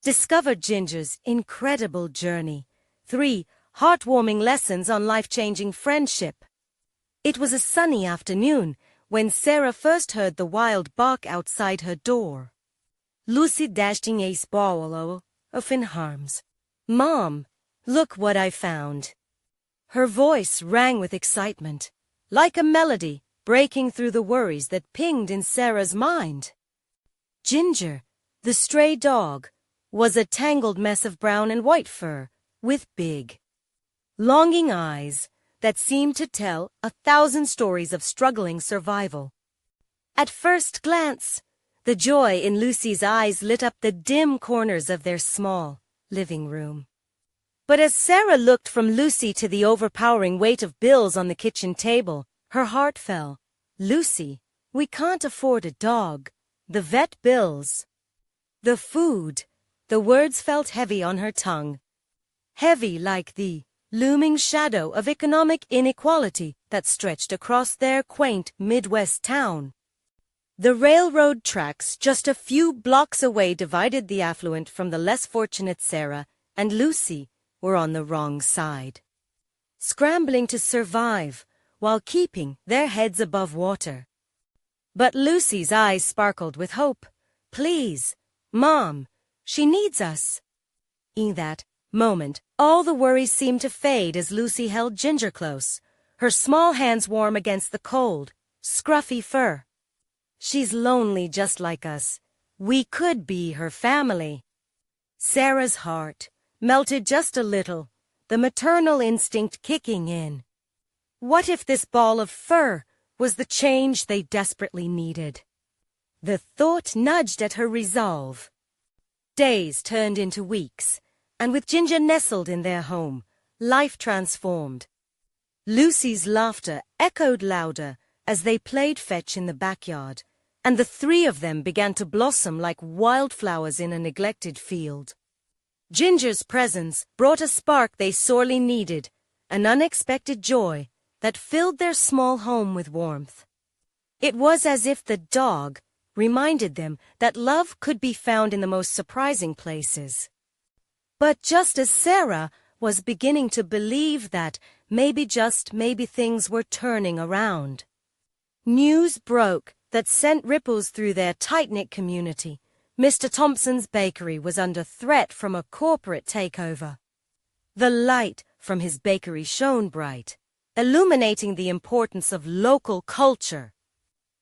Discover Ginger's incredible journey. 3. Heartwarming lessons on life-changing friendship. It was a sunny afternoon when Sarah first heard the wild bark outside her door. Lucy dashed in a swallow of in harms. "Mom, look what I found." Her voice rang with excitement, like a melody breaking through the worries that pinged in Sarah's mind. Ginger, the stray dog, was a tangled mess of brown and white fur, with big, longing eyes that seemed to tell 1,000 stories of struggling survival. At first glance, the joy in Lucy's eyes lit up the dim corners of their small living room. But as Sarah looked from Lucy to the overpowering weight of bills on the kitchen table, her heart fell. "Lucy, we can't afford a dog. The vet bills. The food." The words felt heavy on her tongue. Heavy like the looming shadow of economic inequality that stretched across their quaint Midwest town. The railroad tracks just a few blocks away divided the affluent from the less fortunate. Sarah and Lucy were on the wrong side, scrambling to survive while keeping their heads above water. But Lucy's eyes sparkled with hope. "Please, Mom, she needs us." In that moment, all the worries seemed to fade as Lucy held Ginger close, her small hands warm against the cold, scruffy fur. "She's lonely just like us. We could be her family." Sarah's heart melted just a little, the maternal instinct kicking in. What if this ball of fur was the change they desperately needed? The thought nudged at her resolve. Days turned into weeks, and with Ginger nestled in their home, life transformed. Lucy's laughter echoed louder as they played fetch in the backyard, and the three of them began to blossom like wildflowers in a neglected field. Ginger's presence brought a spark they sorely needed, an unexpected joy that filled their small home with warmth. It was as if the dog reminded them that love could be found in the most surprising places. But just as Sarah was beginning to believe that maybe things were turning around, news broke that sent ripples through their tight-knit community. Mr. Thompson's bakery was under threat from a corporate takeover. The light from his bakery shone bright, illuminating the importance of local culture,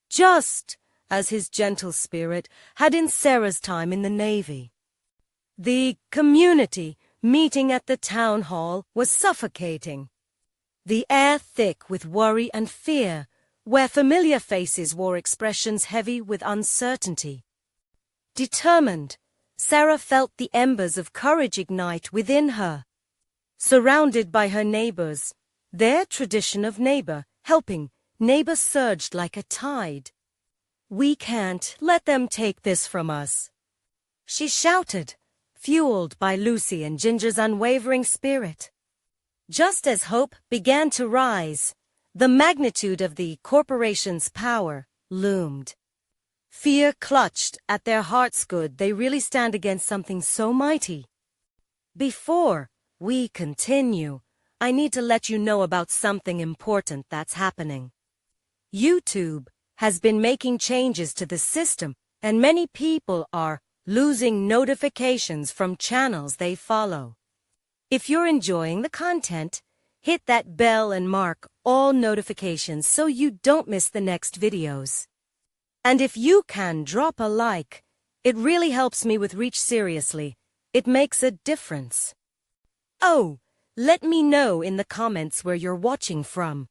just as his gentle spirit had in Sarah's time in the Navy. The community meeting at the town hall was suffocating, the air thick with worry and fear, where familiar faces wore expressions heavy with uncertainty. Determined, Sarah felt the embers of courage ignite within her. Surrounded by her neighbors, their tradition of helping neighbor surged like a tide. "We can't let them take this from us," she shouted, fueled by Lucy and Ginger's unwavering spirit. Just as hope began to rise, the magnitude of the corporation's power loomed. Fear clutched at their hearts. Could they really stand against something so mighty? Before we continue, I need to let you know about something important that's happening. YouTube has been making changes to the system, and many people are losing notifications from channels they follow. If you're enjoying the content, hit that bell and mark all notifications so you don't miss the next videos. And if you can drop a like, it really helps me with reach. Seriously, it makes a difference. Oh, let me know in the comments where you're watching from.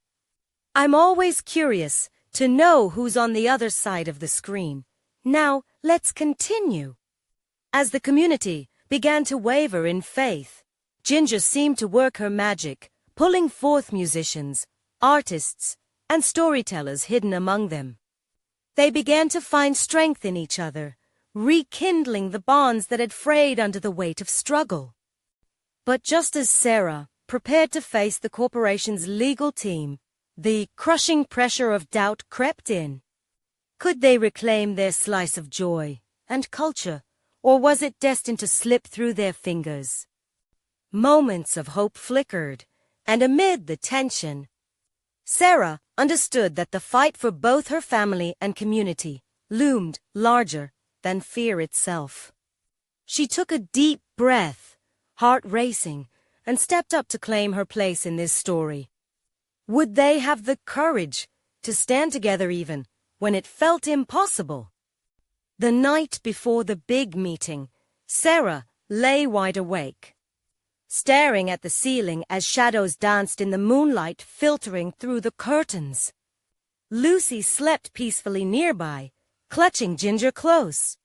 I'm always curious to know who's on the other side of the screen. Now, let's continue. As the community began to waver in faith, Ginger seemed to work her magic, pulling forth musicians, artists, and storytellers hidden among them. They began to find strength in each other, rekindling the bonds that had frayed under the weight of struggle. But just as Sarah prepared to face the corporation's legal team, the crushing pressure of doubt crept in. Could they reclaim their slice of joy and culture, or was it destined to slip through their fingers? Moments of hope flickered, and amid the tension, Sarah understood that the fight for both her family and community loomed larger than fear itself. She took a deep breath, heart racing, and stepped up to claim her place in this story. Would they have the courage to stand together even when it felt impossible? The night before the big meeting, Sarah lay wide awake, staring at the ceiling as shadows danced in the moonlight filtering through the curtains. Lucy slept peacefully nearby, clutching Ginger close.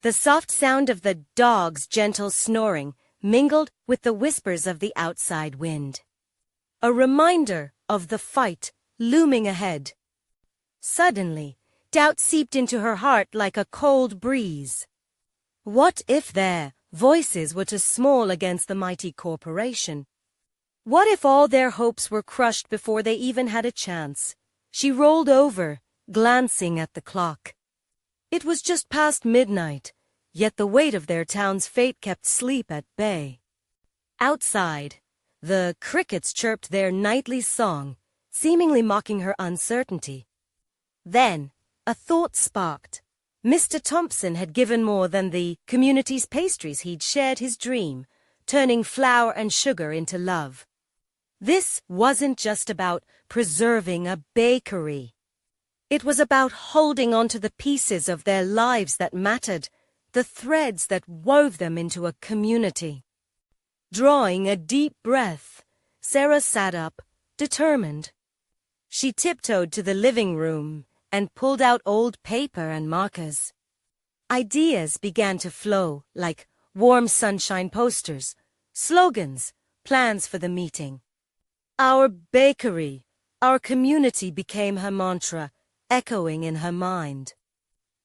The soft sound of the dog's gentle snoring mingled with the whispers of the outside wind, a reminder of the fight looming ahead. Suddenly, doubt seeped into her heart like a cold breeze. What if their voices were too small against the mighty corporation? What if all their hopes were crushed before they even had a chance? She rolled over, glancing at the clock. It was just past midnight, yet the weight of their town's fate kept sleep at bay. Outside, the crickets chirped their nightly song, seemingly mocking her uncertainty. Then, a thought sparked. Mr. Thompson had given more than the community's pastries. He'd shared his dream, turning flour and sugar into love. This wasn't just about preserving a bakery. It was about holding on to the pieces of their lives that mattered, the threads that wove them into a community. Drawing a deep breath, Sarah sat up, determined. She tiptoed to the living room and pulled out old paper and markers. Ideas began to flow like warm sunshine posters, slogans, plans for the meeting. Our bakery, our community became her mantra, echoing in her mind.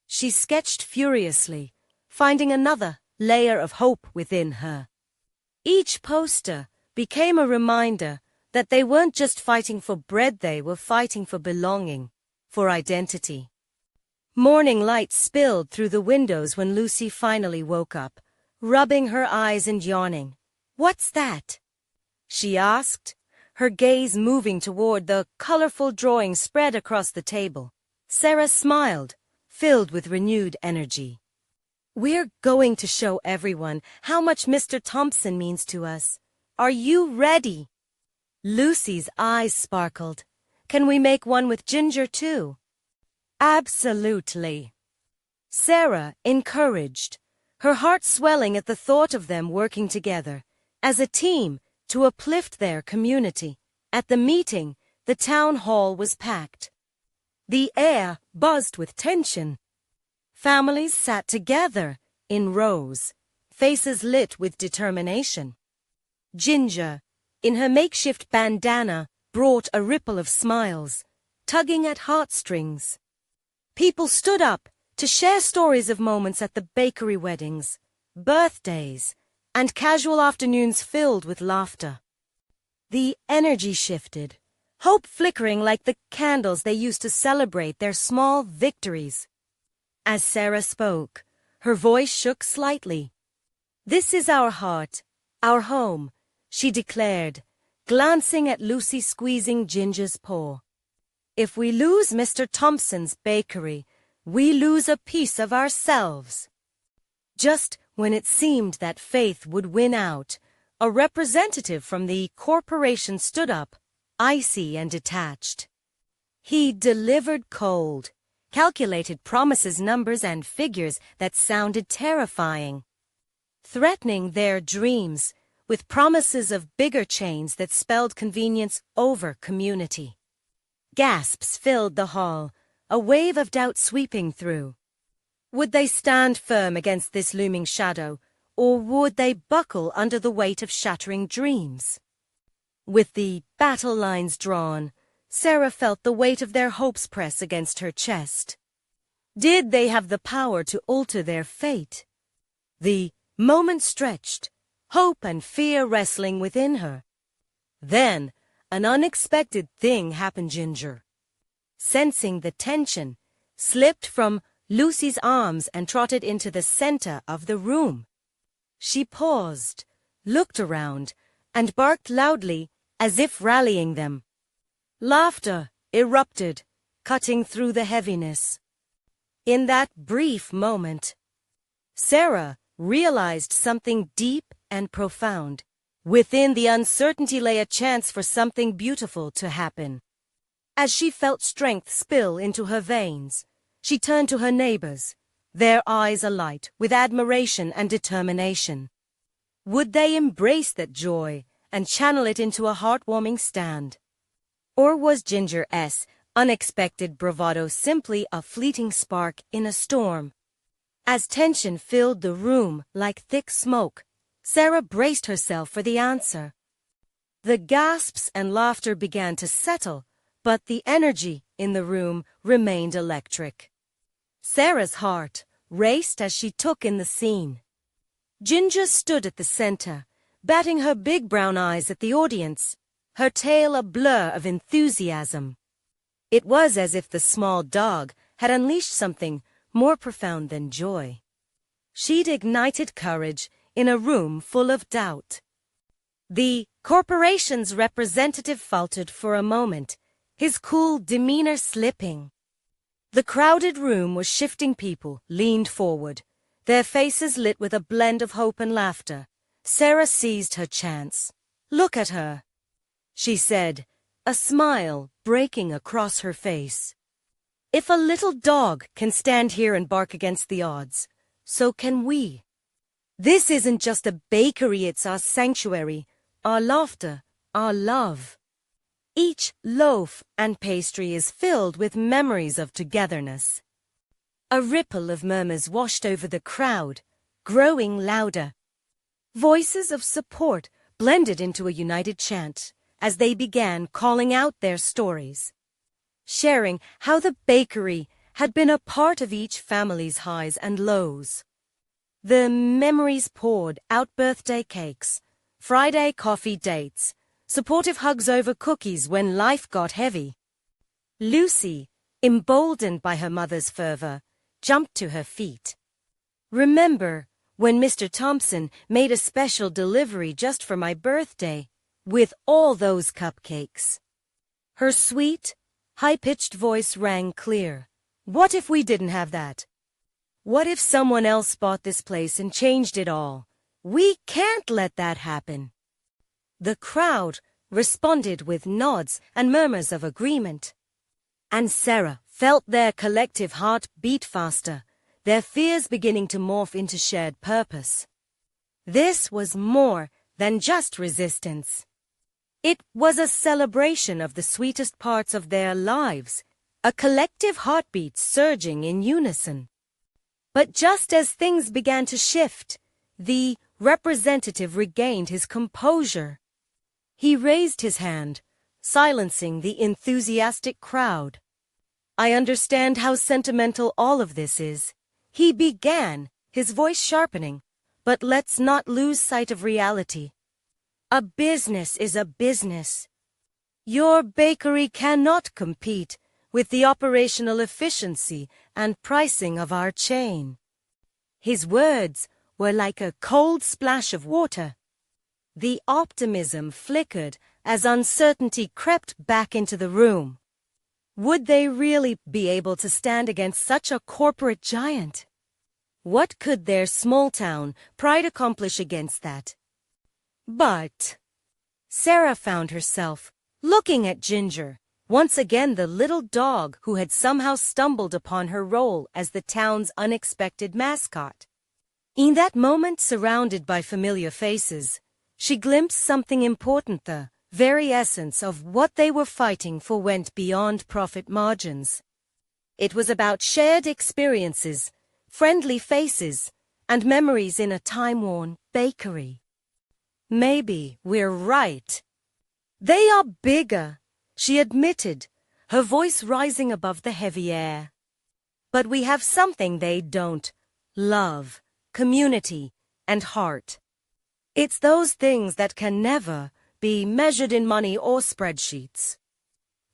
She sketched furiously, finding another layer of hope within her. Each poster became a reminder that they weren't just fighting for bread, they were fighting for belonging, for identity. Morning light spilled through the windows when Lucy finally woke up, rubbing her eyes and yawning. "What's that?" she asked, her gaze moving toward the colorful drawing spread across the table. Sarah smiled, filled with renewed energy. "We're going to show everyone how much Mr. Thompson means to us. Are you ready?" Lucy's eyes sparkled. "Can we make one with Ginger too?" "Absolutely." Sarah encouraged, her heart swelling at the thought of them working together as a team to uplift their community. At the meeting, the town hall was packed. The air buzzed with tension. Families sat together in rows, faces lit with determination. Ginger, in her makeshift bandana, brought a ripple of smiles, tugging at heartstrings. People stood up to share stories of moments at the bakery weddings, birthdays, and casual afternoons filled with laughter. The energy shifted, hope flickering like the candles they used to celebrate their small victories. As Sarah spoke, her voice shook slightly. "This is our heart, our home," she declared, glancing at Lucy squeezing Ginger's paw. "If we lose Mr. Thompson's bakery, we lose a piece of ourselves." Just when it seemed that faith would win out, a representative from the corporation stood up, icy and detached. He delivered cold, calculated promises, numbers, and figures that sounded terrifying, threatening their dreams with promises of bigger chains that spelled convenience over community. Gasps filled the hall, a wave of doubt sweeping through. Would they stand firm against this looming shadow, or would they buckle under the weight of shattering dreams? With the battle lines drawn, Sarah felt the weight of their hopes press against her chest. Did they have the power to alter their fate? The moment stretched, hope and fear wrestling within her. Then, an unexpected thing happened. Ginger, sensing the tension, slipped from Lucy's arms and trotted into the center of the room. She paused, looked around, and barked loudly, as if rallying them. Laughter erupted, cutting through the heaviness. In that brief moment, Sarah realized something deep and profound. Within the uncertainty lay a chance for something beautiful to happen. As she felt strength spill into her veins, she turned to her neighbors, their eyes alight with admiration and determination. Would they embrace that joy and channel it into a heartwarming stand? Or was Ginger's unexpected bravado simply a fleeting spark in a storm? As tension filled the room like thick smoke, Sarah braced herself for the answer. The gasps and laughter began to settle, but the energy in the room remained electric. Sarah's heart raced as she took in the scene. Ginger stood at the center, batting her big brown eyes at the audience, her tail a blur of enthusiasm. It was as if the small dog had unleashed something more profound than joy. She'd ignited courage in a room full of doubt. The corporation's representative faltered for a moment, his cool demeanor slipping. The crowded room was shifting. People leaned forward, their faces lit with a blend of hope and laughter. Sarah seized her chance. "Look at her," she said, a smile breaking across her face. "If a little dog can stand here and bark against the odds, so can we. This isn't just a bakery, it's our sanctuary, our laughter, our love. Each loaf and pastry is filled with memories of togetherness." A ripple of murmurs washed over the crowd, growing louder. Voices of support blended into a united chant as they began calling out their stories, sharing how the bakery had been a part of each family's highs and lows. The memories poured out: birthday cakes, Friday coffee dates, supportive hugs over cookies when life got heavy. Lucy, emboldened by her mother's fervor, jumped to her feet. "Remember when Mr. Thompson made a special delivery just for my birthday, with all those cupcakes?" Her sweet, high-pitched voice rang clear. "What if we didn't have that? What if someone else bought this place and changed it all? We can't let that happen." The crowd responded with nods and murmurs of agreement. And Sarah felt their collective heart beat faster, their fears beginning to morph into shared purpose. This was more than just resistance. It was a celebration of the sweetest parts of their lives, a collective heartbeat surging in unison. But just as things began to shift, the representative regained his composure. He raised his hand, silencing the enthusiastic crowd. "I understand how sentimental all of this is," he began, his voice sharpening, "but let's not lose sight of reality. A business is a business. Your bakery cannot compete with the operational efficiency and pricing of our chain." His words were like a cold splash of water. The optimism flickered as uncertainty crept back into the room. Would they really be able to stand against such a corporate giant? What could their small-town pride accomplish against that? But Sarah found herself looking at Ginger, once again the little dog who had somehow stumbled upon her role as the town's unexpected mascot. In that moment, surrounded by familiar faces, she glimpsed something important. The very essence of what they were fighting for went beyond profit margins. It was about shared experiences, friendly faces, and memories in a time-worn bakery. "Maybe we're right. They are bigger," she admitted, her voice rising above the heavy air. "But we have something they don't: love, community, and heart. It's those things that can never be measured in money or spreadsheets."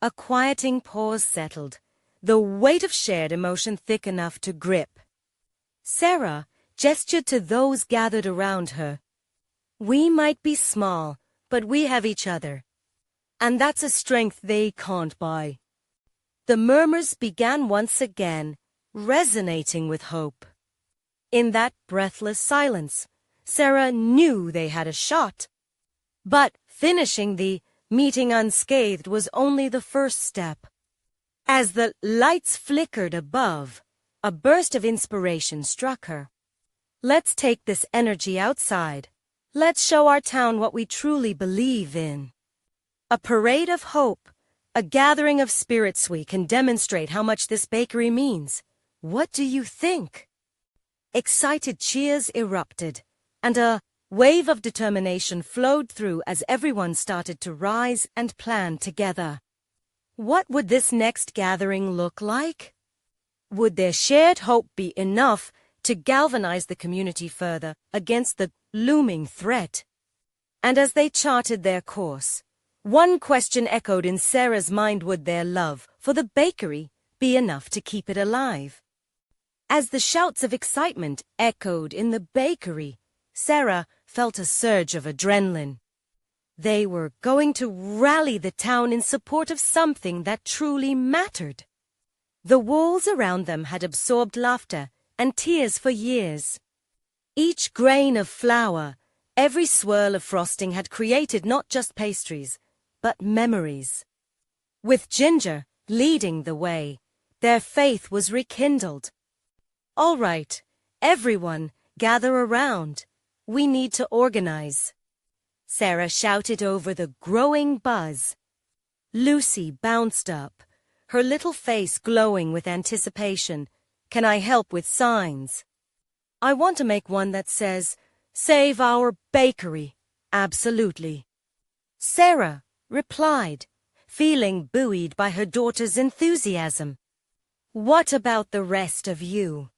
A quieting pause settled, the weight of shared emotion thick enough to grip. Sarah gestured to those gathered around her. We might be small, but we have each other. And that's a strength they can't buy. The murmurs began once again, resonating with hope. In that breathless silence, Sarah knew they had a shot. But finishing the meeting unscathed was only the first step. As the lights flickered above, a burst of inspiration struck her. Let's take this energy outside. Let's show our town what we truly believe in. A parade of hope, a gathering of spirits. We can demonstrate how much this bakery means. What do you think? Excited cheers erupted, and a wave of determination flowed through as everyone started to rise and plan together. What would this next gathering look like? Would their shared hope be enough to galvanize the community further against the looming threat? And as they charted their course, one question echoed in Sarah's mind: would their love for the bakery be enough to keep it alive? As the shouts of excitement echoed in the bakery, Sarah felt a surge of adrenaline. They were going to rally the town in support of something that truly mattered. The walls around them had absorbed laughter and tears for years. Each grain of flour, every swirl of frosting had created not just pastries, but memories. With Ginger leading the way, their faith was rekindled. All right, everyone, gather around. We need to organize. Sarah shouted over the growing buzz. Lucy bounced up, her little face glowing with anticipation. Can I help with signs? I want to make one that says, "Save our bakery." Absolutely. Sarah replied, feeling buoyed by her daughter's enthusiasm. What about the rest of you?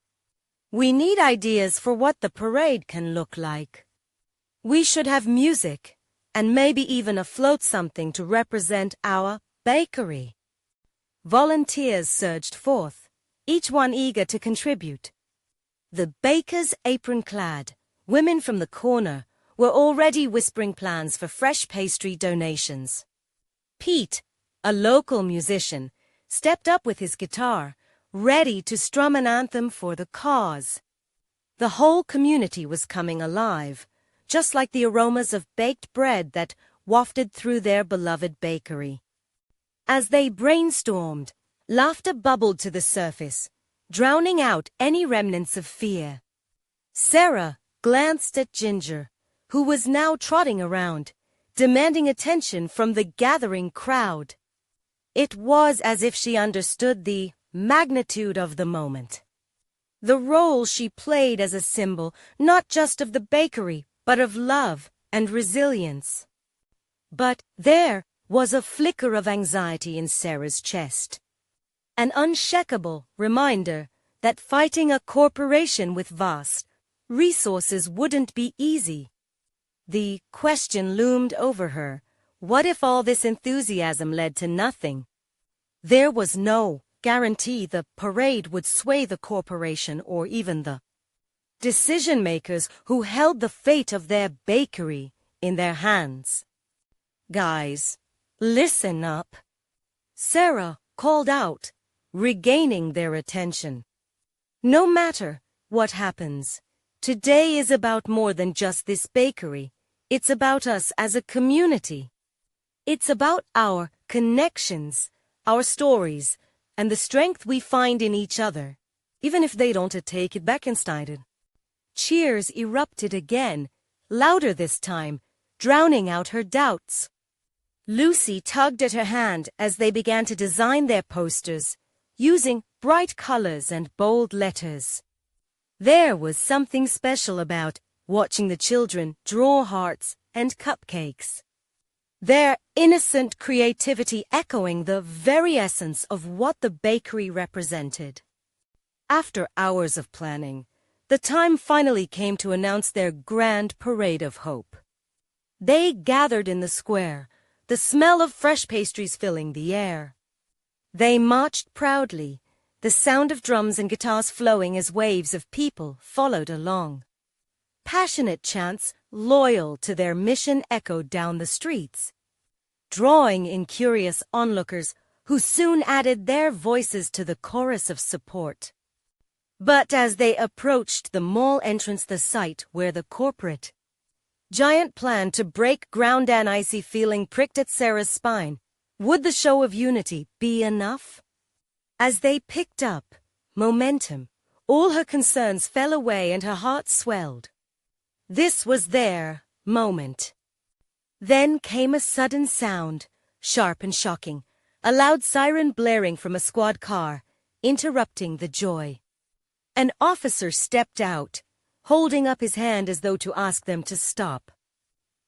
We need ideas for what the parade can look like. We should have music, and maybe even a float, something to represent our bakery. Volunteers surged forth, each one eager to contribute. The bakers' apron-clad women from the corner were already whispering plans for fresh pastry donations. Pete, a local musician, stepped up with his guitar, ready to strum an anthem for the cause. The whole community was coming alive, just like the aromas of baked bread that wafted through their beloved bakery. As they brainstormed, laughter bubbled to the surface, drowning out any remnants of fear. Sarah glanced at Ginger, who was now trotting around, demanding attention from the gathering crowd. It was as if she understood the magnitude of the moment. The role she played as a symbol not just of the bakery, but of love and resilience. But there was a flicker of anxiety in Sarah's chest. An unshakable reminder that fighting a corporation with vast resources wouldn't be easy. The question loomed over her: what if all this enthusiasm led to nothing? There was no guarantee the parade would sway the corporation or even the decision-makers who held the fate of their bakery in their hands. Guys, listen up. Sarah called out, regaining their attention. No matter what happens, today is about more than just this bakery. It's about us as a community. It's about our connections, our stories, and the strength we find in each other, even if they don't take it back inside. Cheers erupted again, louder this time, drowning out her doubts. Lucy tugged at her hand as they began to design their posters, using bright colors and bold letters. There was something special about watching the children draw hearts and cupcakes. Their innocent creativity echoing the very essence of what the bakery represented. After hours of planning, the time finally came to announce their grand parade of hope. They gathered in the square, the smell of fresh pastries filling the air. They marched proudly, the sound of drums and guitars flowing as waves of people followed along. Passionate chants, loyal to their mission, echoed down the streets, drawing in curious onlookers who soon added their voices to the chorus of support. But as they approached the mall entrance, the site where the corporate giant planned to break ground, an icy feeling pricked at Sarah's spine. Would the show of unity be enough? As they picked up momentum, all her concerns fell away and her heart swelled. This was their moment. Then came a sudden sound, sharp and shocking, a loud siren blaring from a squad car, interrupting the joy. An officer stepped out, holding up his hand as though to ask them to stop.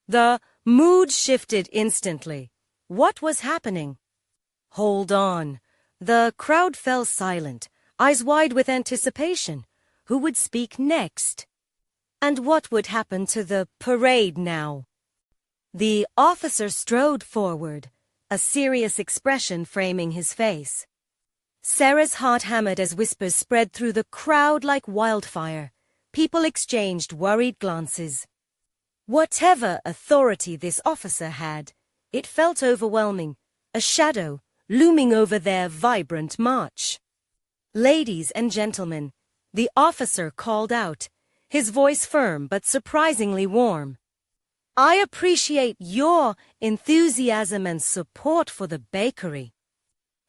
The mood shifted instantly. What was happening? Hold on. The crowd fell silent, eyes wide with anticipation. Who would speak next? And what would happen to the parade now? The officer strode forward, a serious expression framing his face. Sarah's heart hammered as whispers spread through the crowd like wildfire. People exchanged worried glances. Whatever authority this officer had, it felt overwhelming, a shadow looming over their vibrant march. Ladies and gentlemen, the officer called out, his voice firm but surprisingly warm. I appreciate your enthusiasm and support for the bakery.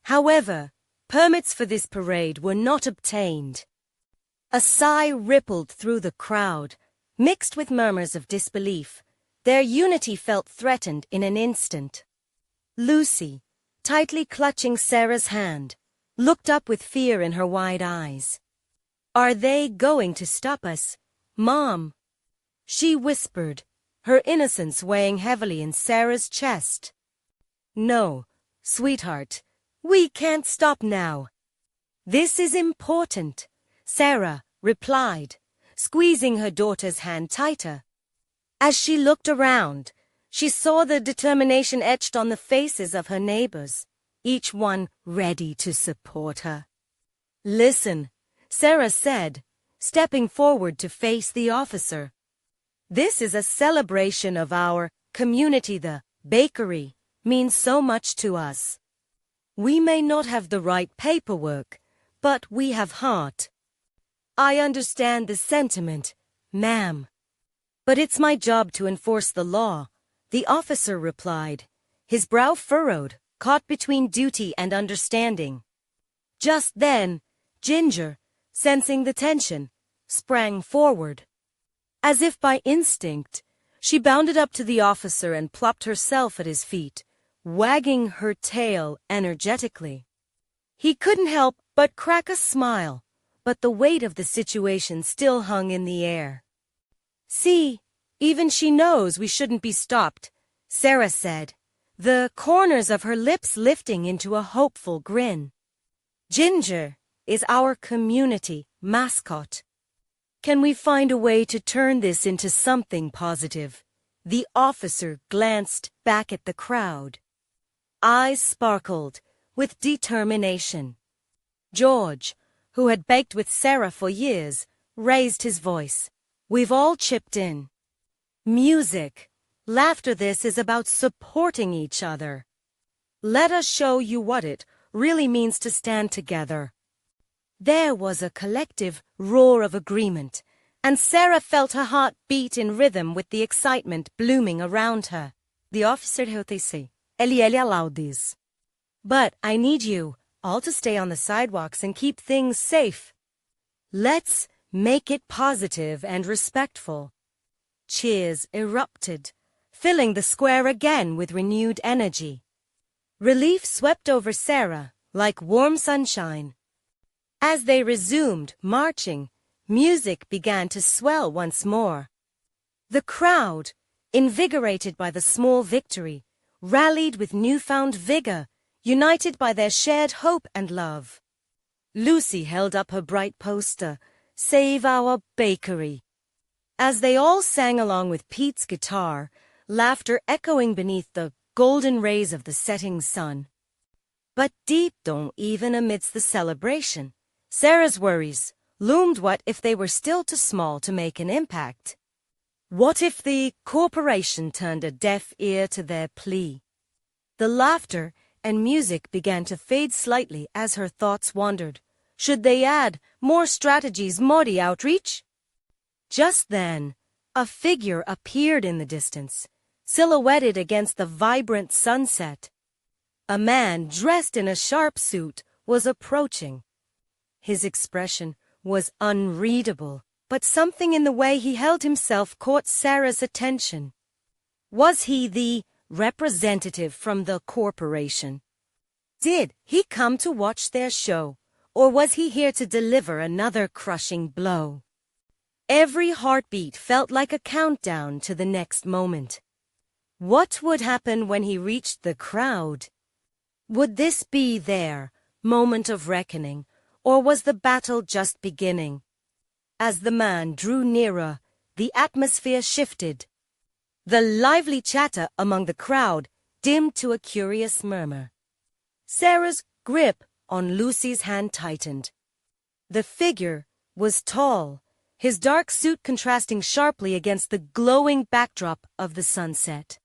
However, permits for this parade were not obtained. A sigh rippled through the crowd, mixed with murmurs of disbelief. Their unity felt threatened in an instant. Lucy, tightly clutching Sarah's hand, looked up with fear in her wide eyes. Are they going to stop us, Mom? She whispered, her innocence weighing heavily in Sarah's chest. No, sweetheart, we can't stop now. This is important, Sarah replied, squeezing her daughter's hand tighter. As she looked around, she saw the determination etched on the faces of her neighbors, each one ready to support her. Listen, Sarah said, stepping forward to face the officer. This is a celebration of our community. The bakery means so much to us. We may not have the right paperwork, but we have heart. I understand the sentiment, ma'am. But it's my job to enforce the law, the officer replied, his brow furrowed, caught between duty and understanding. Just then, Ginger, sensing the tension, sprang forward. As if by instinct, she bounded up to the officer and plopped herself at his feet, wagging her tail energetically. He couldn't help but crack a smile, but the weight of the situation still hung in the air. See, even she knows we shouldn't be stopped, Sarah said, the corners of her lips lifting into a hopeful grin. Ginger is our community mascot. Can we find a way to turn this into something positive? The officer glanced back at the crowd. Eyes sparkled with determination. George, who had baked with Sarah for years, raised his voice. We've all chipped in. Music, laughter. This is about supporting each other. Let us show you what it really means to stand together. There was a collective roar of agreement, and Sarah felt her heart beat in rhythm with the excitement blooming around her. The officer disse, ele laudis. But I need you all to stay on the sidewalks and keep things safe. Let's make it positive and respectful. Cheers erupted, filling the square again with renewed energy. Relief swept over Sarah like warm sunshine. As they resumed marching, music began to swell once more. The crowd, invigorated by the small victory, rallied with newfound vigor, united by their shared hope and love. Lucy held up her bright poster, Save Our Bakery. As they all sang along with Pete's guitar, laughter echoing beneath the golden rays of the setting sun. But deep down, even amidst the celebration, Sarah's worries loomed. What if they were still too small to make an impact? What if the corporation turned a deaf ear to their plea? The laughter and music began to fade slightly as her thoughts wandered. Should they add more strategies, more outreach? Just then, a figure appeared in the distance, silhouetted against the vibrant sunset. A man dressed in a sharp suit was approaching. His expression was unreadable, but something in the way he held himself caught Sarah's attention. Was he the representative from the corporation? Did he come to watch their show, or was he here to deliver another crushing blow? Every heartbeat felt like a countdown to the next moment. What would happen when he reached the crowd? Would this be their moment of reckoning, or was the battle just beginning? As the man drew nearer, the atmosphere shifted. The lively chatter among the crowd dimmed to a curious murmur. Sarah's grip on Lucy's hand tightened. The figure was tall, his dark suit contrasting sharply against the glowing backdrop of the sunset.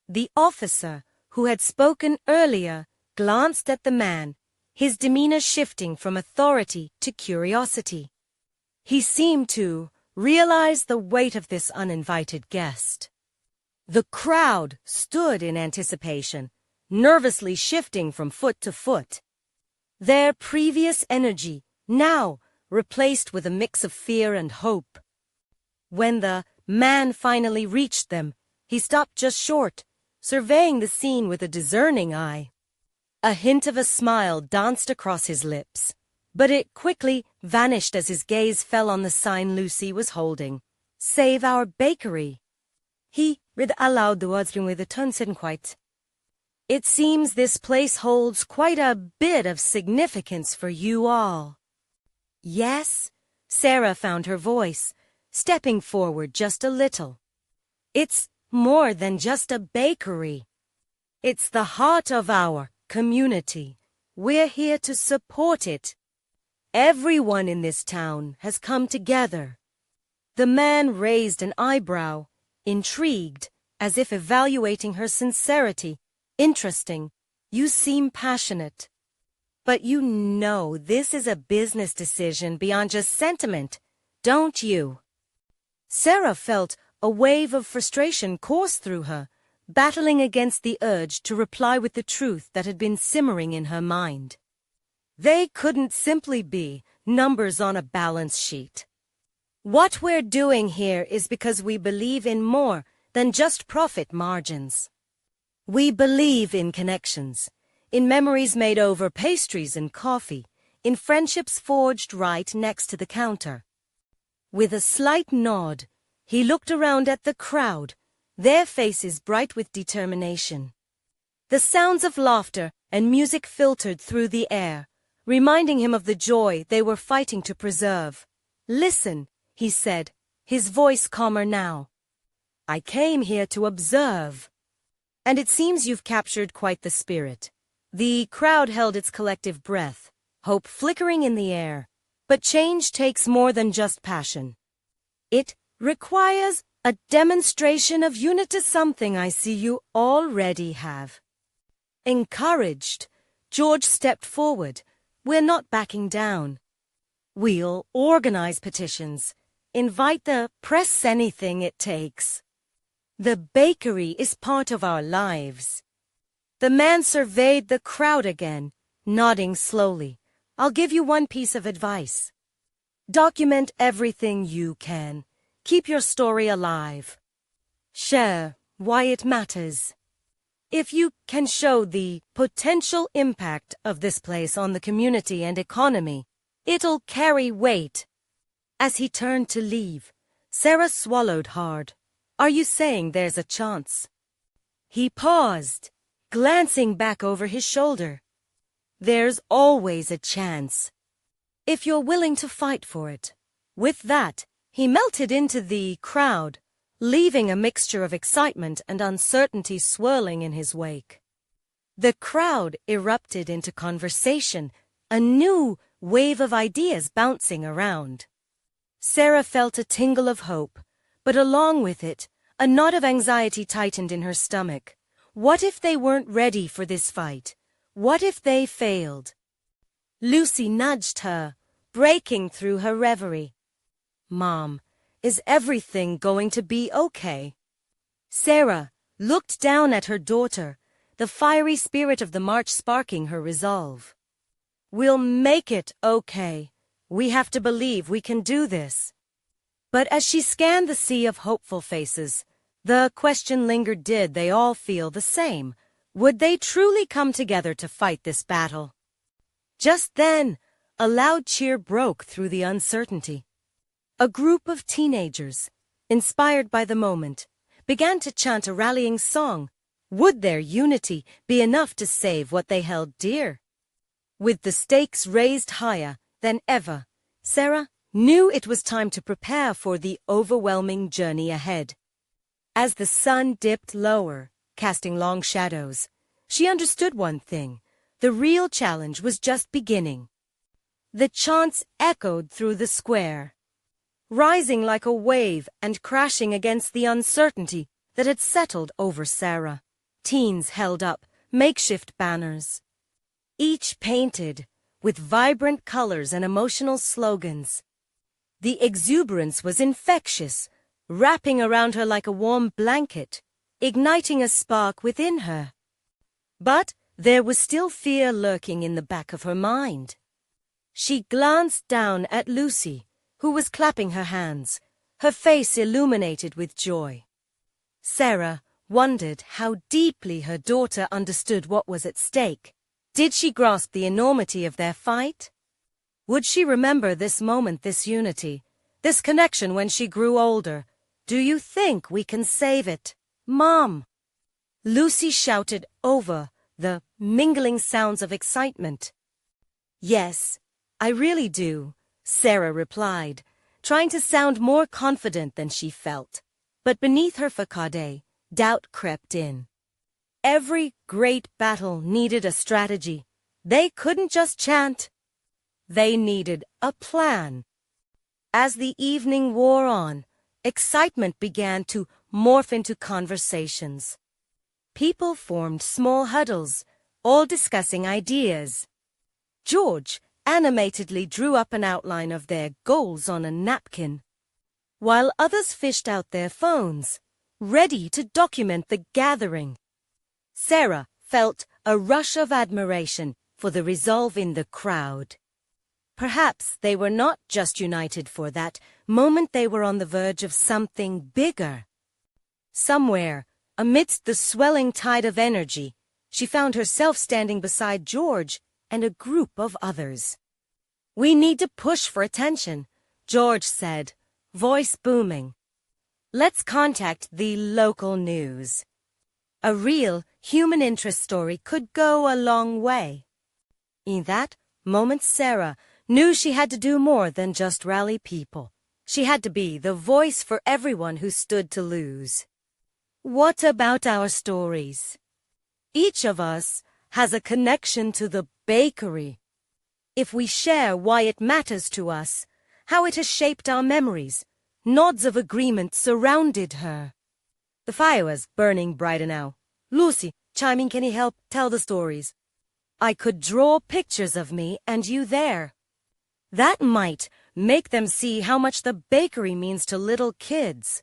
The officer who had spoken earlier glanced at the man, his demeanor shifting from authority to curiosity. He seemed to realize the weight of this uninvited guest. The crowd stood in anticipation, nervously shifting from foot to foot. Their previous energy now replaced with a mix of fear and hope. When the man finally reached them, he stopped just short, surveying the scene with a discerning eye. A hint of a smile danced across his lips, but it quickly vanished as his gaze fell on the sign Lucy was holding. Save our bakery. He read aloud the words with a tone said quite. It seems this place holds quite a bit of significance for you all. Yes, Sarah found her voice, stepping forward just a little. It's more than just a bakery. It's the heart of our community. We're here to support it. Everyone in this town has come together. The man raised an eyebrow, intrigued, as if evaluating her sincerity. Interesting. You seem passionate. But you know this is a business decision beyond just sentiment, don't you? Sarah felt a wave of frustration course through her, battling against the urge to reply with the truth that had been simmering in her mind. They couldn't simply be numbers on a balance sheet. What we're doing here is because we believe in more than just profit margins. We believe in connections, in memories made over pastries and coffee, in friendships forged right next to the counter. With a slight nod, he looked around at the crowd, their faces bright with determination. The sounds of laughter and music filtered through the air, reminding him of the joy they were fighting to preserve. Listen, he said, his voice calmer now. I came here to observe. And it seems you've captured quite the spirit. The crowd held its collective breath, hope flickering in the air. But change takes more than just passion. It requires a demonstration of unity, something I see you already have. Encouraged, George stepped forward. We're not backing down. We'll organize petitions, invite the press, anything it takes. The bakery is part of our lives. The man surveyed the crowd again, nodding slowly. I'll give you one piece of advice. Document everything you can. Keep your story alive. Share why it matters. If you can show the potential impact of this place on the community and economy, it'll carry weight. As he turned to leave, Sarah swallowed hard. Are you saying there's a chance? He paused, glancing back over his shoulder. There's always a chance, if you're willing to fight for it. With that, he melted into the crowd, leaving a mixture of excitement and uncertainty swirling in his wake. The crowd erupted into conversation, a new wave of ideas bouncing around. Sarah felt a tingle of hope, but along with it, a knot of anxiety tightened in her stomach. What if they weren't ready for this fight? What if they failed? Lucy nudged her, breaking through her reverie. "Mom, is everything going to be okay?" Sarah looked down at her daughter, the fiery spirit of the march sparking her resolve. "We'll make it okay. We have to believe we can do this." But as she scanned the sea of hopeful faces, the question lingered: did they all feel the same? Would they truly come together to fight this battle? Just then, a loud cheer broke through the uncertainty. A group of teenagers, inspired by the moment, began to chant a rallying song. Would their unity be enough to save what they held dear? With the stakes raised higher than ever, Sarah knew it was time to prepare for the overwhelming journey ahead. As the sun dipped lower, casting long shadows, she understood one thing: the real challenge was just beginning. The chants echoed through the square, rising like a wave and crashing against the uncertainty that had settled over Sarah. Teens held up makeshift banners, each painted with vibrant colors and emotional slogans. The exuberance was infectious, wrapping around her like a warm blanket, igniting a spark within her. But there was still fear lurking in the back of her mind. She glanced down at Lucy, who was clapping her hands, her face illuminated with joy. Sarah wondered how deeply her daughter understood what was at stake. Did she grasp the enormity of their fight? Would she remember this moment, this unity, this connection when she grew older? "Do you think we can save it, Mom?" Lucy shouted over the mingling sounds of excitement. "Yes, I really do," Sarah replied, trying to sound more confident than she felt. But beneath her facade, doubt crept in. Every great battle needed a strategy. They couldn't just chant. They needed a plan. As the evening wore on, excitement began to morph into conversations. People formed small huddles, all discussing ideas. George animatedly drew up an outline of their goals on a napkin, while others fished out their phones, ready to document the gathering. Sarah felt a rush of admiration for the resolve in the crowd. Perhaps they were not just united for that moment, they were on the verge of something bigger. Somewhere, amidst the swelling tide of energy, she found herself standing beside George and a group of others. "We need to push for attention," George said, voice booming. "Let's contact the local news." A real human interest story could go a long way. In that moment, Sarah knew she had to do more than just rally people. She had to be the voice for everyone who stood to lose. What about our stories? Each of us has a connection to the bakery. If we share why it matters to us, how it has shaped our memories, nods of agreement surrounded her. The fire was burning brighter now. "Lucy, chime in, can you help tell the stories? I could draw pictures of me and you there. That might make them see how much the bakery means to little kids."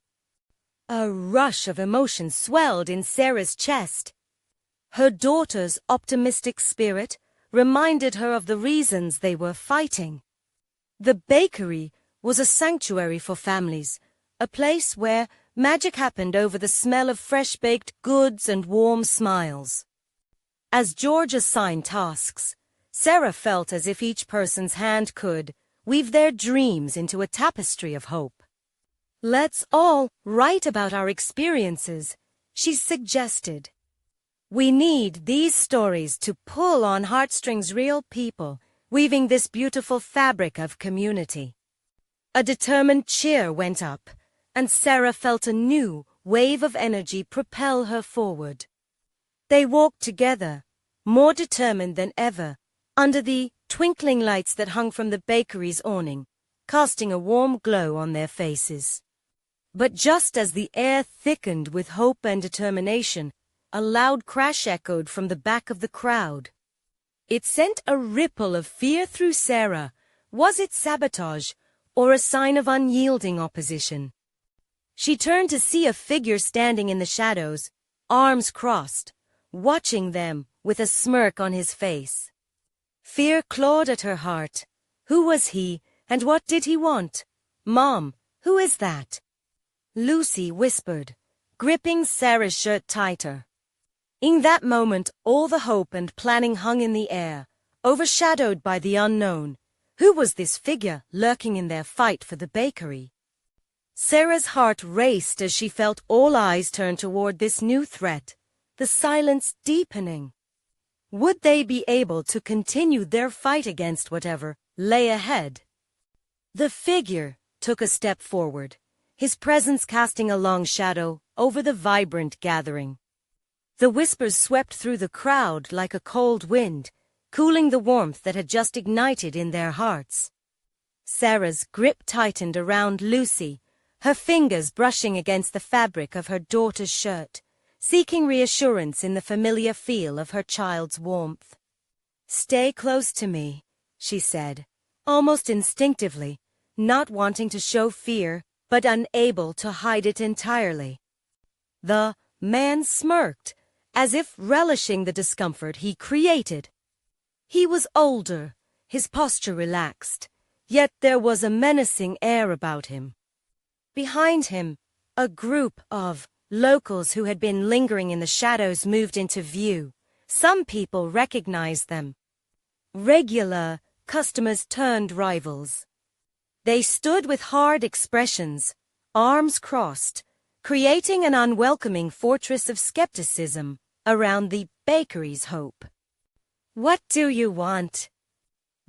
A rush of emotion swelled in Sarah's chest. Her daughter's optimistic spirit reminded her of the reasons they were fighting. The bakery was a sanctuary for families, a place where magic happened over the smell of fresh-baked goods and warm smiles. As George assigned tasks, Sarah felt as if each person's hand could weave their dreams into a tapestry of hope. "Let's all write about our experiences," she suggested. "We need these stories to pull on heartstrings, real people, weaving this beautiful fabric of community." A determined cheer went up, and Sarah felt a new wave of energy propel her forward. They walked together, more determined than ever, under the twinkling lights that hung from the bakery's awning, casting a warm glow on their faces. But just as the air thickened with hope and determination, a loud crash echoed from the back of the crowd. It sent a ripple of fear through Sarah. Was it sabotage, or a sign of unyielding opposition? She turned to see a figure standing in the shadows, arms crossed, watching them with a smirk on his face. Fear clawed at her heart. Who was he, and what did he want? "Mom, who is that?" Lucy whispered, gripping Sarah's shirt tighter. In that moment, all the hope and planning hung in the air, overshadowed by the unknown. Who was this figure lurking in their fight for the bakery? Sarah's heart raced as she felt all eyes turn toward this new threat, the silence deepening. Would they be able to continue their fight against whatever lay ahead? The figure took a step forward, his presence casting a long shadow over the vibrant gathering. The whispers swept through the crowd like a cold wind, cooling the warmth that had just ignited in their hearts. Sarah's grip tightened around Lucy, her fingers brushing against the fabric of her daughter's shirt, seeking reassurance in the familiar feel of her child's warmth. "Stay close to me," she said, almost instinctively, not wanting to show fear, but unable to hide it entirely. The man smirked, as if relishing the discomfort he created. He was older, his posture relaxed, yet there was a menacing air about him. Behind him, a group of locals who had been lingering in the shadows moved into view. Some people recognized them. Regular customers turned rivals. They stood with hard expressions, arms crossed, creating an unwelcoming fortress of skepticism around the bakery's hope. "What do you want?"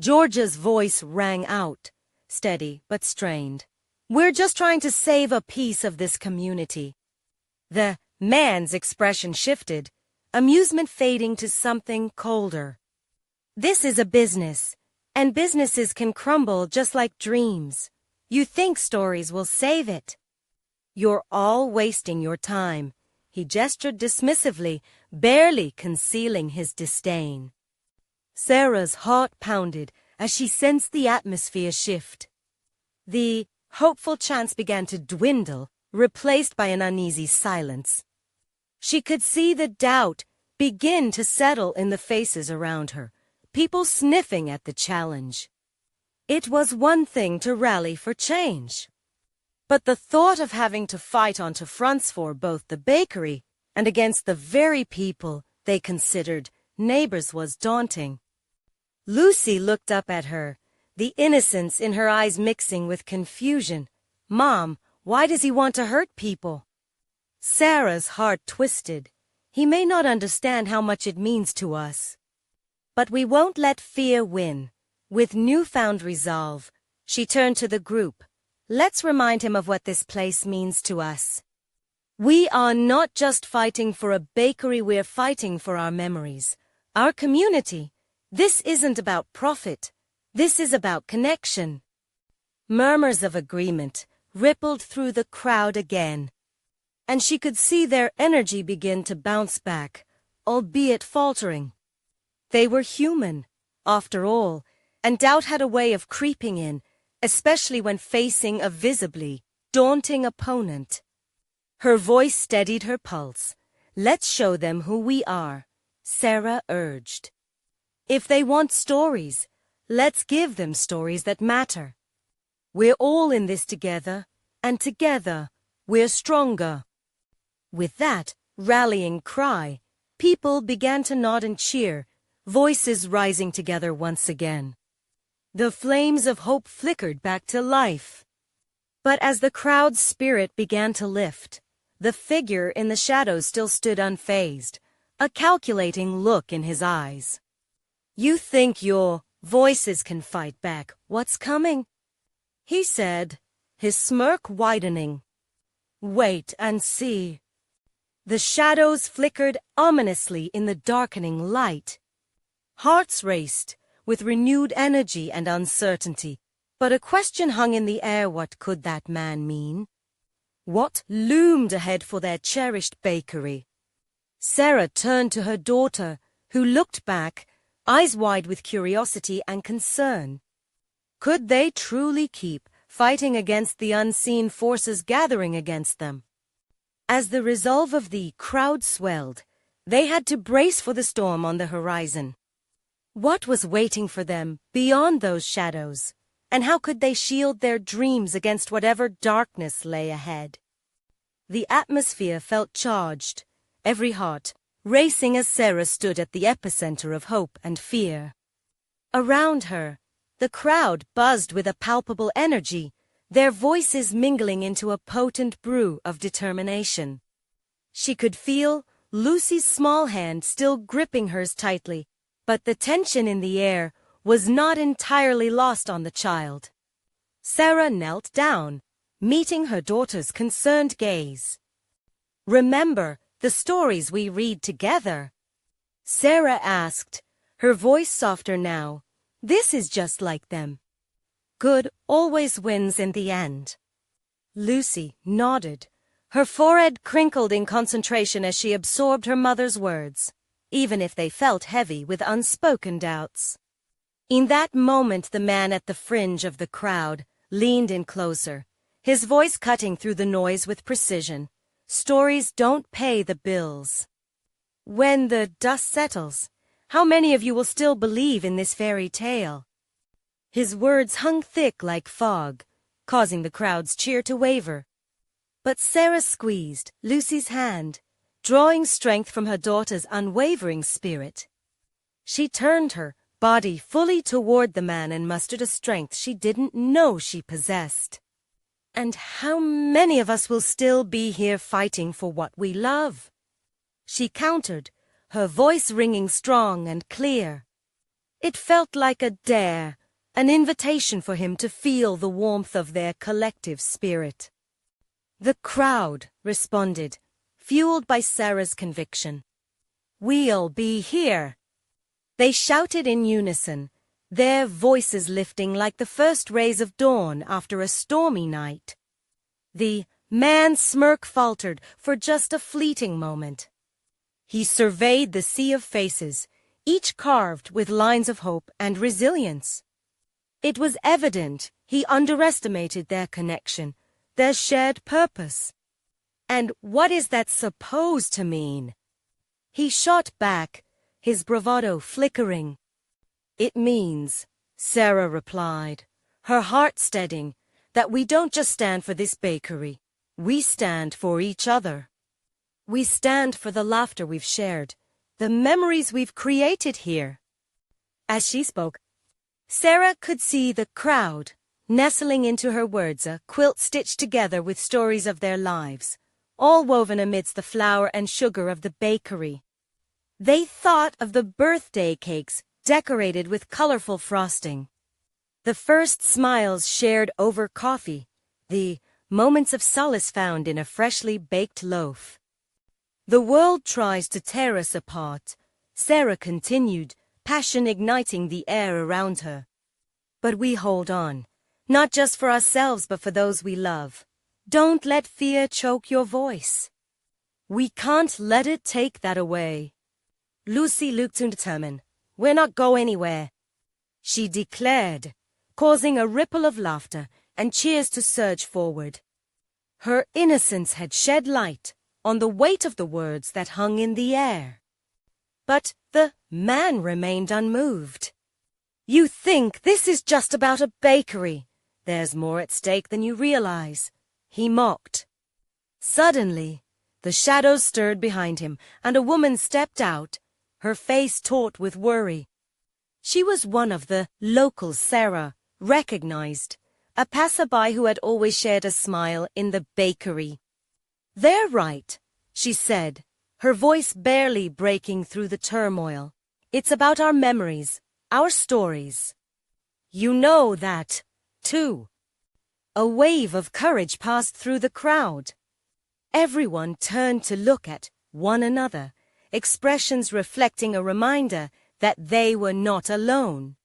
Georgia's voice rang out, steady but strained. "We're just trying to save a piece of this community." The man's expression shifted, amusement fading to something colder. "This is a business, and businesses can crumble just like dreams. You think stories will save it? You're all wasting your time." He gestured dismissively, barely concealing his disdain. Sarah's heart pounded as she sensed the atmosphere shift. The hopeful chants began to dwindle, replaced by an uneasy silence. She could see the doubt begin to settle in the faces around her, people sniffing at the challenge. It was one thing to rally for change, but the thought of having to fight onto fronts for both the bakery and against the very people they considered neighbors was daunting. Lucy looked up at her, the innocence in her eyes mixing with confusion. "Mom, why does he want to hurt people?" Sarah's heart twisted. "He may not understand how much it means to us." But we won't let fear win. With newfound resolve, she turned to the group. "Let's remind him of what this place means to us. We are not just fighting for a bakery, we're fighting for our memories, our community. This isn't about profit. This is about connection." Murmurs of agreement rippled through the crowd again, and she could see their energy begin to bounce back, albeit faltering. They were human, after all, and doubt had a way of creeping in, especially when facing a visibly daunting opponent. Her voice steadied her pulse. "Let's show them who we are," Sarah urged. "If they want stories, let's give them stories that matter. We're all in this together, and together we're stronger." With that rallying cry, people began to nod and cheer, voices rising together once again. The flames of hope flickered back to life. But as the crowd's spirit began to lift, the figure in the shadows still stood unfazed, a calculating look in his eyes. "You think your voices can fight back what's coming?" he said, his smirk widening. "Wait and see." The shadows flickered ominously in the darkening light. Hearts raced, with renewed energy and uncertainty, but a question hung in the air: what could that man mean? What loomed ahead for their cherished bakery? Sarah turned to her daughter, who looked back, eyes wide with curiosity and concern. Could they truly keep fighting against the unseen forces gathering against them? As the resolve of the crowd swelled, they had to brace for the storm on the horizon. What was waiting for them beyond those shadows, and how could they shield their dreams against whatever darkness lay ahead? The atmosphere felt charged, every heart racing as Sarah stood at the epicenter of hope and fear. Around her, the crowd buzzed with a palpable energy, their voices mingling into a potent brew of determination. She could feel Lucy's small hand still gripping hers tightly, but the tension in the air was not entirely lost on the child. Sarah knelt down, meeting her daughter's concerned gaze. "Remember the stories we read together?" Sarah asked, her voice softer now. "This is just like them. Good always wins in the end." Lucy nodded, her forehead crinkled in concentration as she absorbed her mother's words, even if they felt heavy with unspoken doubts. In that moment, the man at the fringe of the crowd leaned in closer, his voice cutting through the noise with precision. "Stories don't pay the bills. When the dust settles, how many of you will still believe in this fairy tale?" His words hung thick like fog, causing the crowd's cheer to waver. But Sarah squeezed Lucy's hand, drawing strength from her daughter's unwavering spirit. She turned her body fully toward the man and mustered a strength she didn't know she possessed. "And how many of us will still be here fighting for what we love?" she countered, her voice ringing strong and clear. It felt like a dare, an invitation for him to feel the warmth of their collective spirit. The crowd responded, fueled by Sarah's conviction. "We'll be here." They shouted in unison, their voices lifting like the first rays of dawn after a stormy night. The man's smirk faltered for just a fleeting moment. He surveyed the sea of faces, each carved with lines of hope and resilience. It was evident he underestimated their connection, their shared purpose. "And what is that supposed to mean?" He shot back, his bravado flickering. "It means," Sarah replied, her heart steadying, "that we don't just stand for this bakery. We stand for each other. We stand for the laughter we've shared, the memories we've created here." As she spoke, Sarah could see the crowd nestling into her words, a quilt stitched together with stories of their lives, all woven amidst the flour and sugar of the bakery. They thought of the birthday cakes decorated with colorful frosting, the first smiles shared over coffee, the moments of solace found in a freshly baked loaf. "The world tries to tear us apart," Sarah continued, passion igniting the air around her. "But we hold on, not just for ourselves but for those we love. Don't let fear choke your voice. We can't let it take that away." Lucy looked determined. "We're not go anywhere," she declared, causing a ripple of laughter and cheers to surge forward. Her innocence had shed light on the weight of the words that hung in the air. But the man remained unmoved. "You think this is just about a bakery? There's more at stake than you realize," he mocked. Suddenly, the shadows stirred behind him, and a woman stepped out, her face taut with worry. She was one of the locals Sarah recognized, a passerby who had always shared a smile in the bakery. "They're right," she said, her voice barely breaking through the turmoil. "It's about our memories, our stories. You know that, too." A wave of courage passed through the crowd. Everyone turned to look at one another, expressions reflecting a reminder that they were not alone.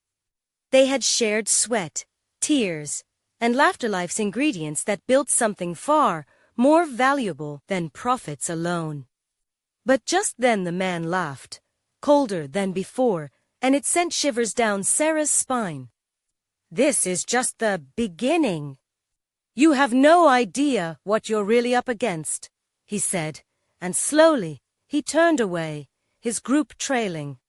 They had shared sweat, tears, and laughter, life's ingredients that built something far more valuable than profits alone. But just then the man laughed, colder than before, and it sent shivers down Sarah's spine. "This is just the beginning. You have no idea what you're really up against," he said, and slowly he turned away, his group trailing.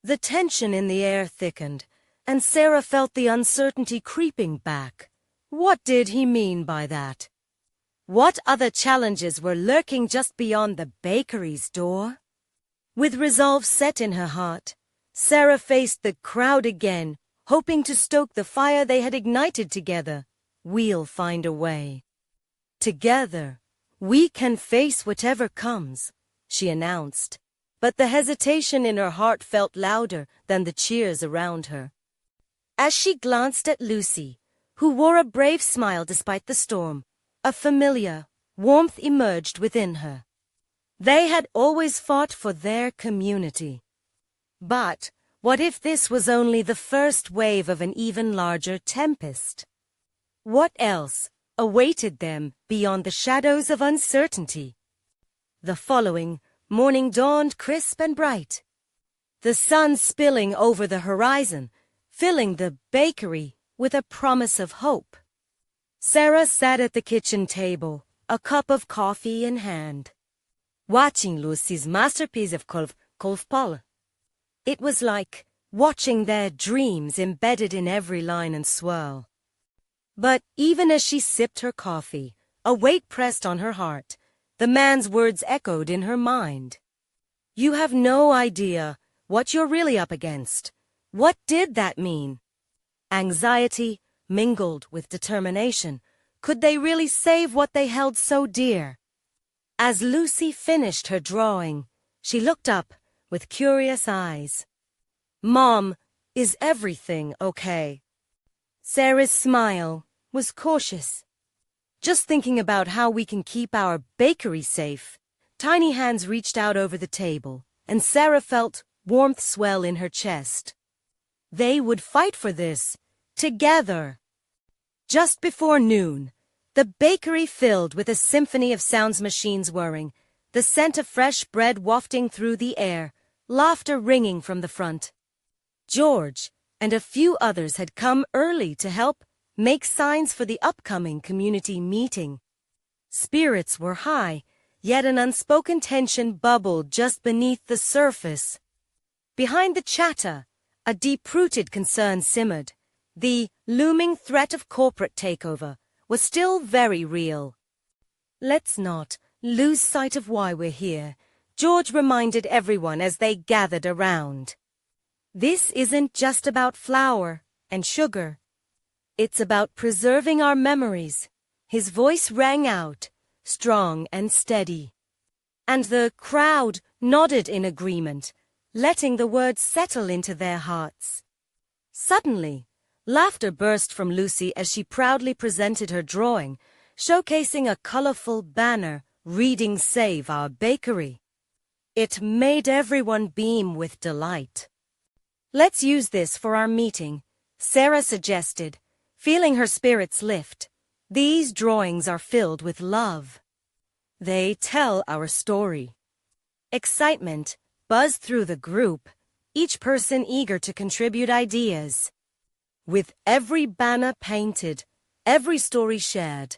The tension in the air thickened, and Sarah felt the uncertainty creeping back. What did he mean by that? What other challenges were lurking just beyond the bakery's door? With resolve set in her heart, Sarah faced the crowd again, hoping to stoke the fire they had ignited together. "We'll find a way. Together, we can face whatever comes," she announced. But the hesitation in her heart felt louder than the cheers around her. As she glanced at Lucy, who wore a brave smile despite the storm, a familiar warmth emerged within her. They had always fought for their community. But what if this was only the first wave of an even larger tempest? What else awaited them beyond the shadows of uncertainty? The following morning dawned crisp and bright, the sun spilling over the horizon, filling the bakery with a promise of hope. Sarah sat at the kitchen table, a cup of coffee in hand, watching Lucy's masterpiece of kolfpal. It was like watching their dreams embedded in every line and swirl. But even as she sipped her coffee, a weight pressed on her heart. The man's words echoed in her mind. "You have no idea what you're really up against." What did that mean? Anxiety mingled with determination. Could they really save what they held so dear? As Lucy finished her drawing, she looked up with curious eyes. "Mom, is everything okay?" Sarah's smile was cautious. "Just thinking about how we can keep our bakery safe." Tiny hands reached out over the table, and Sarah felt warmth swell in her chest. They would fight for this, together. Just before noon, the bakery filled with a symphony of sounds, machines whirring, the scent of fresh bread wafting through the air, laughter ringing from the front. George and a few others had come early to help make signs for the upcoming community meeting. Spirits were high, yet an unspoken tension bubbled just beneath the surface. Behind the chatter, a deep-rooted concern simmered. The looming threat of corporate takeover was still very real. "Let's not lose sight of why we're here," George reminded everyone as they gathered around. "This isn't just about flour and sugar. It's about preserving our memories." His voice rang out, strong and steady. And the crowd nodded in agreement, letting the words settle into their hearts. Suddenly, laughter burst from Lucy as she proudly presented her drawing, showcasing a colorful banner reading "Save Our Bakery." It made everyone beam with delight. "Let's use this for our meeting," Sarah suggested, feeling her spirits lift. "These drawings are filled with love. They tell our story." Excitement buzzed through the group, each person eager to contribute ideas. With every banner painted, every story shared,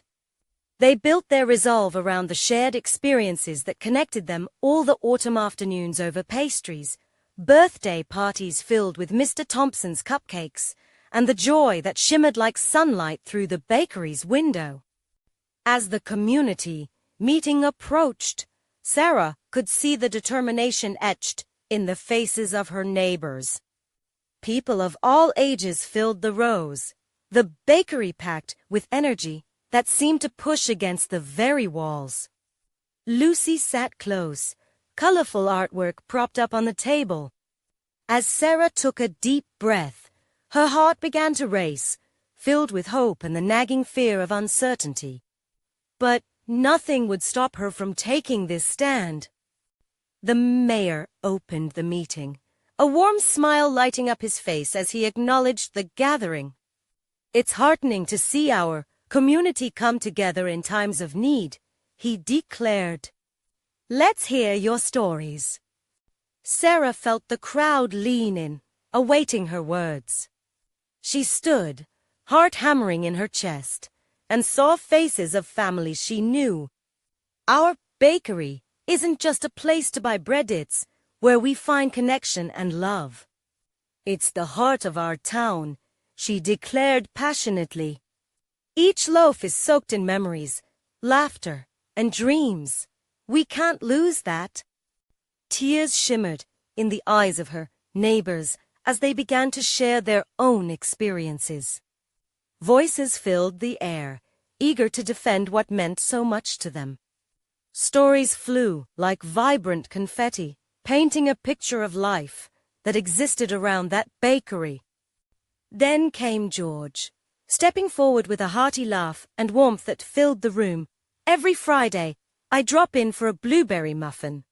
they built their resolve around the shared experiences that connected them all the autumn afternoons over pastries, birthday parties filled with Mr. Thompson's cupcakes, and the joy that shimmered like sunlight through the bakery's window. As the community meeting approached, Sarah could see the determination etched in the faces of her neighbors. People of all ages filled the rows, the bakery packed with energy that seemed to push against the very walls. Lucy sat close, colorful artwork propped up on the table. As Sarah took a deep breath, her heart began to race, filled with hope and the nagging fear of uncertainty. But nothing would stop her from taking this stand. The mayor opened the meeting, a warm smile lighting up his face as he acknowledged the gathering. "It's heartening to see our community come together in times of need," he declared. "Let's hear your stories." Sarah felt the crowd lean in, awaiting her words. She stood, heart hammering in her chest, and saw faces of families she knew. "Our bakery isn't just a place to buy bread, it's where we find connection and love. It's the heart of our town," she declared passionately. "Each loaf is soaked in memories, laughter, and dreams. We can't lose that." Tears shimmered in the eyes of her neighbors as they began to share their own experiences. Voices filled the air, eager to defend what meant so much to them. Stories flew like vibrant confetti, painting a picture of life that existed around that bakery. Then came George, stepping forward with a hearty laugh and warmth that filled the room. "Every Friday, I drop in for a blueberry muffin.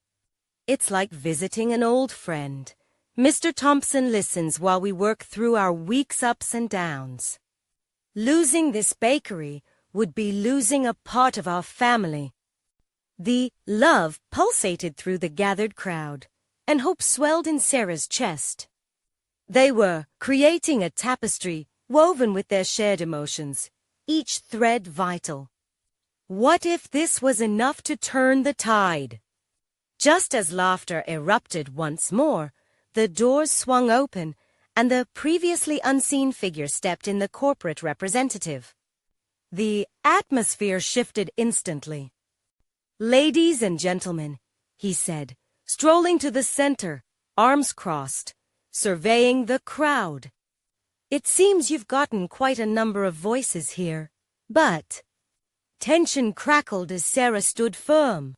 It's like visiting an old friend. Mr. Thompson listens while we work through our week's ups and downs. Losing this bakery would be losing a part of our family." The love pulsated through the gathered crowd, and hope swelled in Sarah's chest. They were creating a tapestry woven with their shared emotions, each thread vital. What if this was enough to turn the tide? Just as laughter erupted once more, the doors swung open, and the previously unseen figure stepped in, the corporate representative. The atmosphere shifted instantly. "Ladies and gentlemen," he said, strolling to the center, arms crossed, surveying the crowd. "It seems you've gotten quite a number of voices here, but..." Tension crackled as Sarah stood firm.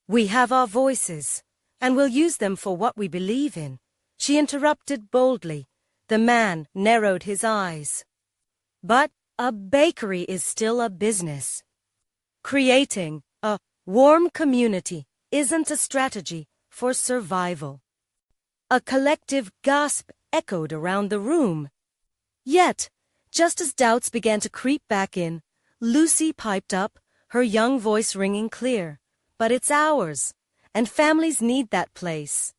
"We have our voices, and we'll use them for what we believe in," she interrupted boldly. The man narrowed his eyes. "But a bakery is still a business. Creating a warm community isn't a strategy for survival." A collective gasp echoed around the room. Yet, just as doubts began to creep back in, Lucy piped up, her young voice ringing clear. "But it's ours, and families need that place."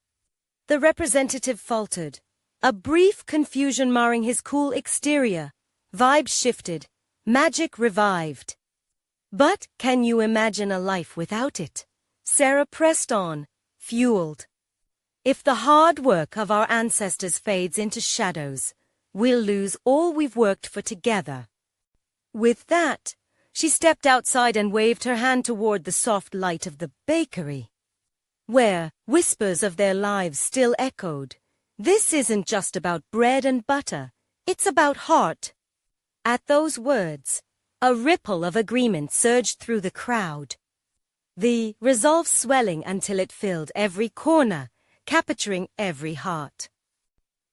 The representative faltered, a brief confusion marring his cool exterior. Vibes shifted, magic revived. "But can you imagine a life without it?" Sarah pressed on, fueled. "If the hard work of our ancestors fades into shadows, we'll lose all we've worked for together." With that, she stepped outside and waved her hand toward the soft light of the bakery, where whispers of their lives still echoed. "This isn't just about bread and butter, it's about heart." At those words, a ripple of agreement surged through the crowd, the resolve swelling until it filled every corner, capturing every heart.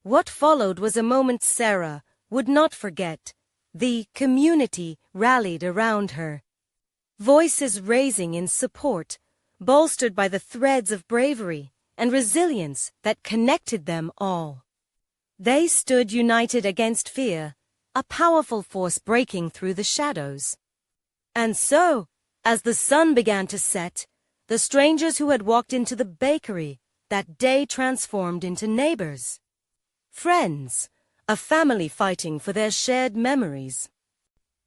What followed was a moment Sarah would not forget. The community rallied around her, voices raising in support, bolstered by the threads of bravery and resilience that connected them all. They stood united against fear, a powerful force breaking through the shadows. And so, as the sun began to set, the strangers who had walked into the bakery that day transformed into neighbors, friends, a family fighting for their shared memories.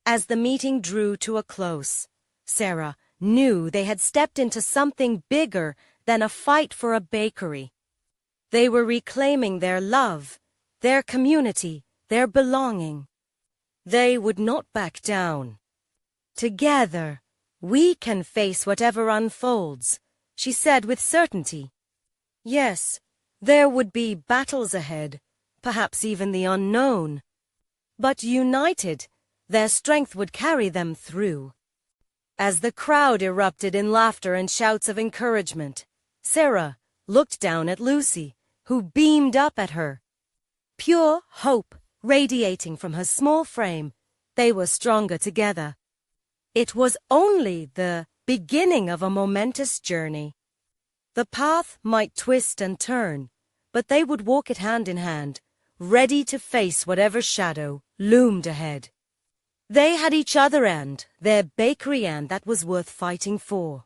As the meeting drew to a close, Sarah knew they had stepped into something bigger than a fight for a bakery. They were reclaiming their love, their community, their belonging. They would not back down. "Together, we can face whatever unfolds," she said with certainty. Yes, there would be battles ahead, perhaps even the unknown. But united, their strength would carry them through. As the crowd erupted in laughter and shouts of encouragement, Sarah looked down at Lucy, who beamed up at her. Pure hope radiating from her small frame, they were stronger together. It was only the beginning of a momentous journey. The path might twist and turn, but they would walk it hand in hand, ready to face whatever shadow loomed ahead. They had each other and their bakery, and that was worth fighting for.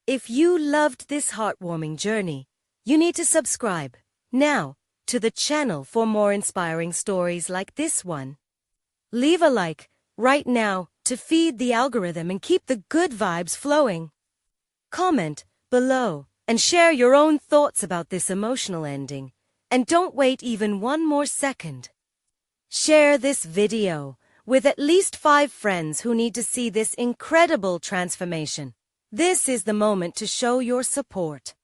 If you loved this heartwarming journey, you need to subscribe now to the channel for more inspiring stories like this one. Leave a like right now to feed the algorithm and keep the good vibes flowing. Comment below and share your own thoughts about this emotional ending. And don't wait even one more second. Share this video with at least 5 friends who need to see this incredible transformation. This is the moment to show your support.